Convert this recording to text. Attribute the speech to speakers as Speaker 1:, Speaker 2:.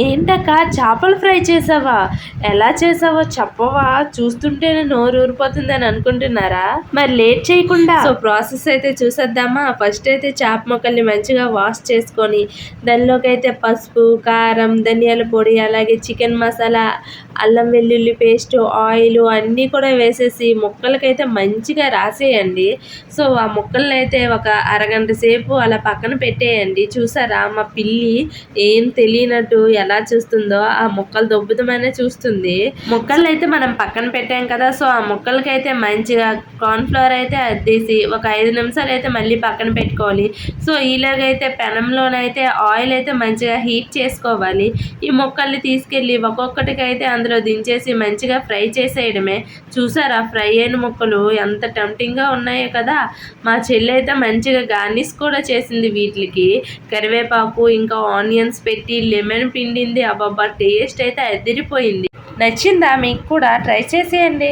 Speaker 1: ఏంటక్క చేపల ఫ్రై చేసావా? ఎలా చేసావో చెప్పవా? చూస్తుంటేనే నోరు ఊరిపోతుందని అనుకుంటున్నారా? మరి లేట్ చేయకుండా ప్రాసెస్ అయితే చూసేద్దామా? ఫస్ట్ అయితే చేప ముక్కల్ని మంచిగా వాష్ చేసుకొని దానిలోకి అయితే పసుపు, కారం, ధనియాల పొడి, అలాగే చికెన్ మసాలా, అల్లం వెల్లుల్లి పేస్ట్, ఆయిల్ అన్నీ కూడా వేసేసి ముక్కలకైతే మంచిగా రాసేయండి. సో ఆ ముక్కల్ని అయితే ఒక అరగంట సేపు అలా పక్కన పెట్టేయండి. చూసారా మా పిల్లి ఏం తెలియనట్టు ఎలా చూస్తుందో, ఆ ముక్కలు దొబ్బుతామనే చూస్తుంది. ముక్కలు అయితే మనం పక్కన పెట్టాం కదా, సో ఆ ముక్కలకైతే మంచిగా కార్న్‌ఫ్లోర్ అయితే అద్దేసి ఒక 5 నిమిషాలు అయితే మళ్ళీ పక్కన పెట్టుకోవాలి. సో ఇలాగైతే పెనంలోనైతే ఆయిల్ అయితే మంచిగా హీట్ చేసుకోవాలి. ఈ ముక్కల్ని తీసుకెళ్ళి ఒక్కొక్కటికైతే అందులో దించేసి మంచిగా ఫ్రై చేసేయడమే. చూసారా ఫ్రై అయిన ముక్కలు ఎంత టెంప్టింగ్‌గా ఉన్నాయో కదా. మా చెల్లి అయితే మంచిగా గార్నిష్ కూడా చేసింది వీటికి. కరివేపాకు ఇంకా ఆనియన్స్ పెట్టి లెమన్ పిండింది. అబ్బబ్బా టేస్ట్ అయితే అదిరిపోయింది. నచ్చిందా మీకు కూడా? ట్రై చేసేయండి.